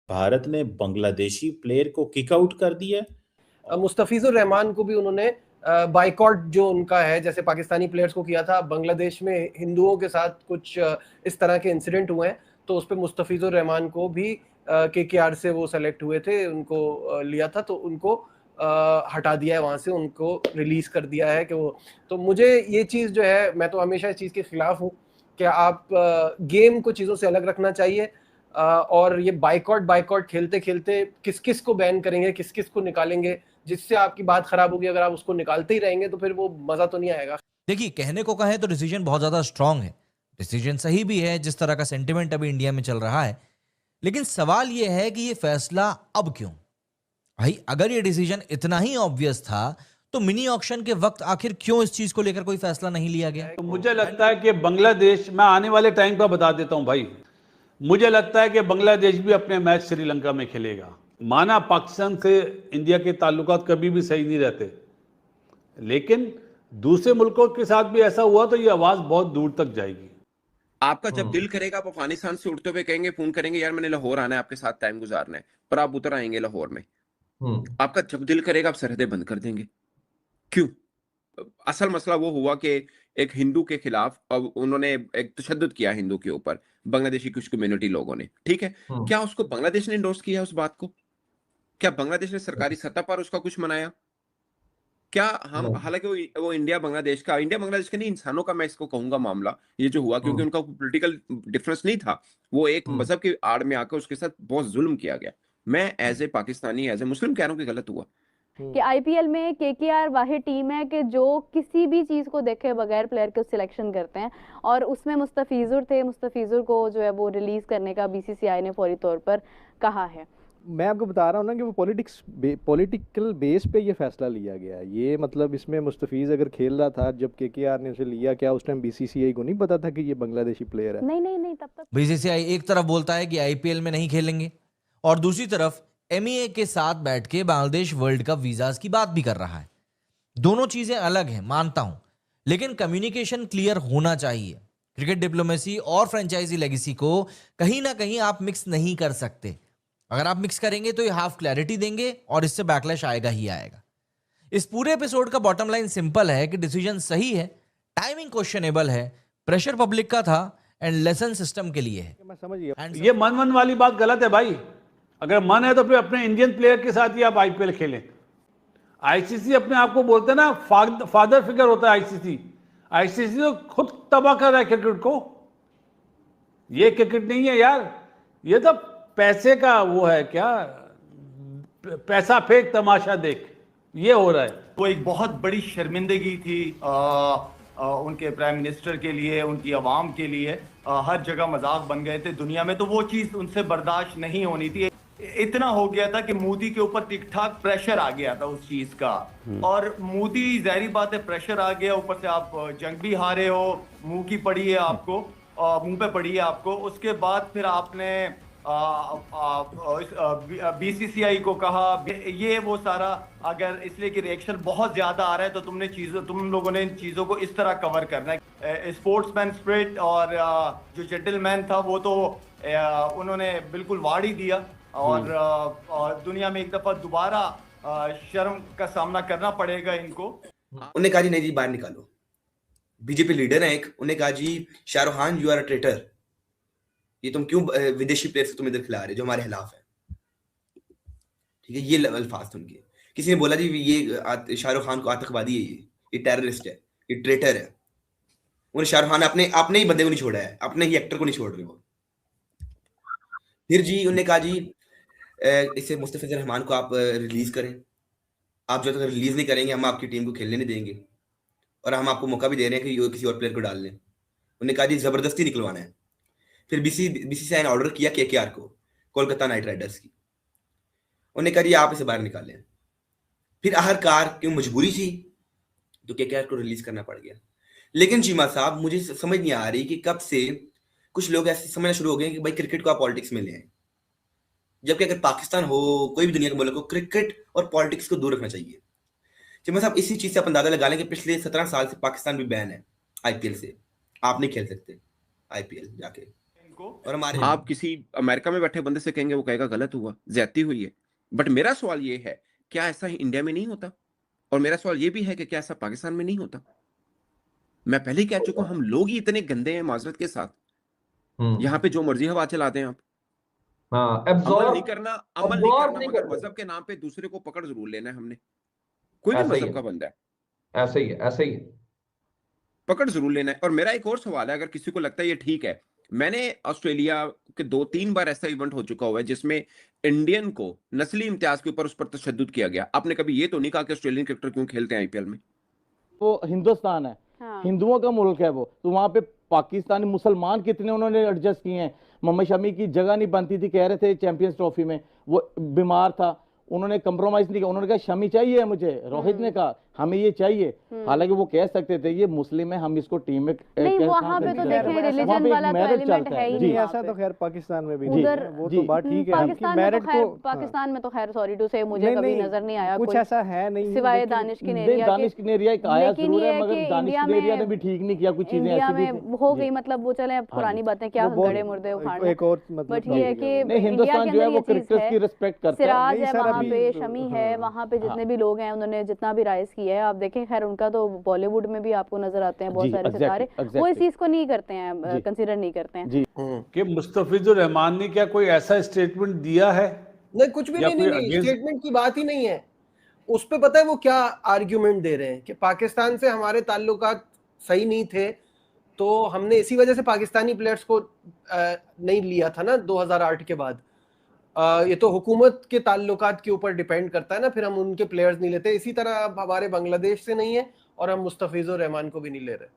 भारत ने बांग्लादेशी प्लेयर को kick out कर दिया। मुस्तफिजुर रहमान को भी उन्होंने बाइकॉट जो उनका है, जैसे पाकिस्तानी प्लेयर्स को किया था, बांग्लादेश में हिंदुओं के साथ कुछ इस तरह के इंसिडेंट हुए हैं, तो उस पर मुस्तफिजुर रहमान को भी केकेआर से वो सेलेक्ट हुए थे, उनको लिया था, तो उनको हटा दिया है वहां से, उनको रिलीज कर दिया है कि वो। तो मुझे ये चीज जो है, मैं तो हमेशा इस चीज के खिलाफ हूँ कि आप गेम को चीजों से अलग रखना चाहिए। और ये बाइकॉट बाइकॉट खेलते खेलते किस किस को बैन करेंगे, किस किस को निकालेंगे, जिससे आपकी बात खराब होगी। अगर आप उसको निकालते ही रहेंगे तो फिर वो मजा तो नहीं आएगा। देखिए, कहने को कहें तो डिसीजन बहुत ज्यादा स्ट्रांग है, डिसीजन सही भी है जिस तरह का सेंटिमेंट अभी इंडिया में चल रहा है। लेकिन सवाल यह है कि ये फैसला अब क्यों भाई? अगर ये डिसीजन इतना ही ऑब्वियस था तो मिनी ऑक्शन के वक्त आखिर क्यों इस चीज को लेकर कोई फैसला नहीं लिया गया? तो मुझे लगता है कि बांग्लादेश, मैं आने वाले टाइम पर बता देता हूं भाई, मुझे लगता है कि बांग्लादेश भी अपने मैच श्रीलंका में खेलेगा। माना पाकिस्तान से इंडिया के ताल्लुकात कभी भी सही नहीं रहते, लेकिन दूसरे मुल्कों के साथ भी ऐसा हुआ तो ये आवाज बहुत दूर तक जाएगी। आपका जब दिल करेगा आप अफगानिस्तान से उठते हुए कहेंगे, फोन करेंगे, यार मैंने लाहौर आना है, आपके साथ टाइम गुजारना है, पर आप उतर आएंगे लाहौर में। आपका जब दिल करेगा आप सरहदें बंद कर देंगे। क्यों? असल मसला वो हुआ कि एक हिंदू के खिलाफ अब उन्होंने एक तशद्दुद किया हिंदू के ऊपर, बांग्लादेशी कुछ कम्युनिटी लोगों ने, ठीक है। क्या उसको बांग्लादेश ने इंडोर्स किया उस बात को? क्या बांग्लादेश ने सरकारी सतह पर उसका कुछ मनाया? क्या हम, हालांकि वो इंडिया बांग्लादेश का नहीं, इंसानों का मैं इसको कहूंगा मामला ये जो हुआ, क्योंकि उनका पॉलिटिकल डिफरेंस नहीं था, वो एक मजहब की आड़ में आकर उसके साथ बहुत जुल्म किया गया। मैं as a Pakistani, as a Muslim कह रहा हूँ कि गलत हुआ। कि आईपीएल में केकेआर वाहिद टीम है कि जो किसी भी चीज को देखे बगैर प्लेयर को सिलेक्शन करते हैं, और उसमें मुस्तफिजुर थे, मुस्तफिजुर को जो है वो रिलीज करने का बीसीसीआई ने फौरी तौर पर कहा है। मैं आपको बता रहा हूँ ना कि वो पॉलिटिकल बेस पे ये फैसला लिया गया है। ये मतलब इसमें मुस्तफिज अगर खेल रहा था जब केकेआर ने उसे लिया, क्या उस टाइम बीसीसीआई को नहीं पता था कि ये बांग्लादेशी प्लेयर है? नहीं नहीं नहीं, तब तक बीसीसीआई एक तरफ बोलता है कि आईपीएल में नहीं खेलेंगे और दूसरी तरफ एमईए के साथ बैठ के बांग्लादेश वर्ल्ड कप वीजास की बात भी कर रहा है। दोनों चीजें अलग हैं, मानता हूं, लेकिन कम्युनिकेशन क्लियर होना चाहिए। क्रिकेट डिप्लोमेसी और फ्रेंचाइजी लेगेसी को कहीं ना कहीं आप मिक्स नहीं कर सकते। अगर आप मिक्स करेंगे तो ये हाफ क्लैरिटी देंगे और इससे बैकलैश आएगा ही आएगा। इस पूरे एपिसोड का बॉटम लाइन सिंपल है कि डिसीजन सही है, टाइमिंग क्वेश्चनेबल है, प्रेशर पब्लिक का था एंड लेसन सिस्टम के लिए है। मैं समझ गया। ये मन वाली बात गलत है भाई। अगर मन है तो फिर अपने इंडियन प्लेयर के साथ ही आप आईपीएल खेलें। आईसीसी अपने आप को बोलते हैं ना, फादर फिगर होता है आईसीसी। आईसीसी तो खुद तबाह कर रहा है क्रिकेट को। ये क्रिकेट नहीं है यार, ये तो पैसे का वो है, क्या पैसा फेंक तमाशा देख, ये हो रहा है। वो एक बहुत बड़ी शर्मिंदगी थी उनके प्राइम मिनिस्टर के लिए, उनकी आवाम के लिए। हर जगह मजाक बन गए थे दुनिया में, तो वो चीज़ उनसे बर्दाश्त नहीं होनी थी। इतना हो गया था कि मोदी के ऊपर ठीक ठाक प्रेशर आ गया था उस चीज का। और मोदी, जाहिर बात है, प्रेशर आ गया, ऊपर से आप जंग भी हारे हो, मुंह की पड़ी है आपको, मुंह पे पड़ी है आपको। उसके बाद फिर आपने बीसीसीआई को कहा, ये वो सारा, अगर इसलिए कि रिएक्शन बहुत ज्यादा आ रहा है तो तुम लोगों ने इन चीजों को इस तरह कवर करना है। स्पोर्ट्समैन स्पिरिट और जो जेंटलमैन था वो तो उन्होंने बिल्कुल वाड़ ही दिया। और दुनिया में एक दफा दोबारा शर्म का सामना करना पड़ेगा इनको। उन्हें कहा जी नहीं जी बाहर निकालो। बीजेपी लीडर है एक, उन्हें कहा ji Shahrukh Khan you are a traitor, ये तुम क्यों विदेशी प्लेयर्स तुम इधर खिला रहे जो हमारे खिलाफ है। ठीक है, ये अल्फाज थे उनके। किसी ने बोला जी ये शाहरुख खान को आतंकवादी है, ये टेररिस्ट है, ये ट्रेटर है। उन्हें शाहरुख खान अपने ही बंदे को नहीं छोड़ा है, अपने ही एक्टर को नहीं छोड़ रहे वो। फिर जी उन्होंने कहा जी इसे मुस्तफिजुर रहमान को आप रिलीज करें, आप जब तक रिलीज नहीं करेंगे हम आपकी टीम को खेलने नहीं देंगे, और हम आपको मौका भी दे रहे हैं कि किसी और प्लेयर को डाल लें। उन्होंने कहा जी जबरदस्ती निकलवाना है। फिर बीसीसीआई ने ऑर्डर किया केकेआर को, कोलकाता नाइट राइडर्स की। उन्होंने कहा जी आप इसे बाहर निकालें। फिर आखिरकार क्यों मजबूरी थी तो केकेआर को रिलीज करना पड़ गया। लेकिन चीमा साहब, मुझे समझ नहीं आ रही कि कब से कुछ लोग ऐसे समझना शुरू हो गए कि भाई क्रिकेट को आप पॉलिटिक्स में ले आए, जबकि अगर पाकिस्तान हो, कोई भी दुनिया का मुल्क हो, क्रिकेट और पॉलिटिक्स को दूर रखना चाहिए। चीमा साहब, इसी चीज से आप अंदाजा लगा लें कि पिछले 17 साल से पाकिस्तान भी बैन है आईपीएल से। आप नहीं खेल सकते आईपीएल जाके। उसको और हमारे आप किसी अमेरिका में बैठे बंदे से कहेंगे, वो कहेगा गलत हुआ, ज्यादती हुई है। बट मेरा सवाल ये है, क्या ऐसा इंडिया में नहीं होता? और मेरा सवाल ये भी है कि क्या ऐसा पाकिस्तान में नहीं होता? मैं पहले ही कह चुका हूं, हम लोग ही इतने गंदे हैं माजरत के साथ, यहाँ पे जो मर्जी हवा चलाते हैं आप। हाँ, अमल नहीं करना, अमल नहीं absorb करना, नहीं मगर करते। मजहब के नाम पे दूसरे को पकड़ जरूर लेना है हमने। कोई भी ऐसा ही मजहब है, का बंदा है, ऐसा ही है, ऐसा ही है। पकड़ जरूर लेना है। और मेरा एक और सवाल है, अगर किसी को लगता है ये ठीक है, मैंने ऑस्ट्रेलिया के 2-3 बार ऐसा इवेंट हो चुका हुआ है जिसमें इंडियन को नस्ली इम्तियाज के ऊपर उस पर तशद्दुद किया गया। आपने कभी ये तो नहीं कहा कि ऑस्ट्रेलियन क्रिकेटर क्यों खेलते हैं आईपीएल में? वो हिंदुस्तान है, हाँ। हिंदुओं का मुल्क है वो, तो वहां पे पाकिस्तानी मुसलमान कितने उन्होंने एडजस्ट किए हैं। मोहम्मद शमी की जगह नहीं बनती थी, कह रहे थे चैंपियंस ट्रॉफी में, वो बीमार था, उन्होंने कंप्रोमाइज नहीं किया, उन्होंने कहा शमी चाहिए मुझे, रोहित ने कहा हमें ये चाहिए। हालांकि वो कह सकते थे ये मुस्लिम है, हम इसको टीम में नहीं, वहाँ पे तो देखें रिलीजन वाला तो एलिमेंट है ही जी, नहीं वहाँ ऐसा पे। तो खैर पाकिस्तान में भी उधर नहीं है, वो तो बात ठीक है। पाकिस्तान में तो खैर, पाकिस्तान में तो खैर सॉरी टू से मुझे कभी नजर नहीं आया कुछ कोई, ऐसा है नहीं, सिवाय दानिश किनेरिया के। दानिश किनेरिया एक आया लेकिन जरूर ये है, है मगर कि दानिश इंडिया किनेरिया ने में, भी ठीक नहीं किया, कुछ चीजें इंडिया ऐसी भी में थी। हो गई, मतलब वो चले पुरानी बातें क्या गड़े मुर्दे उखाड़ना। एक और मतलब बट ये है कि नहीं, हिंदुस्तान जो है वो क्रिकेटर्स की रिस्पेक्ट करता है। सिराज नहीं है सर, वहाँ अभी पे, शमी है वहाँ पे, जितने भी लोग हैं उन्होंने जितना भी राइज किया है, आप देखें खैर उनका तो बॉलीवुड में भी आपको नजर आते हैं बहुत सारे सितारे, वो इस चीज को नहीं करते हैं, कंसीडर नहीं करते हैं। कि मुस्तफिजुर रहमान ने क्या कोई ऐसा स्टेटमेंट दिया है? नहीं, कुछ भी या नहीं, कोई against- स्टेटमेंट की बात ही नहीं है। उस पे पता है वो क्या आर्ग्यूमेंट दे रहे हैं कि पाकिस्तान से हमारे ताल्लुकात सही नहीं थे, तो हमने इसी वजह से पाकिस्तानी प्लेयर्स को नहीं लिया था ना 2008 के बाद। ये तो हुकूमत के ताल्लुकात के ऊपर डिपेंड करता है ना, फिर हम उनके प्लेयर्स नहीं लेते। इसी तरह अब हमारे बांग्लादेश से नहीं है और हम मुस्तफिजुर रहमान को भी नहीं ले रहे।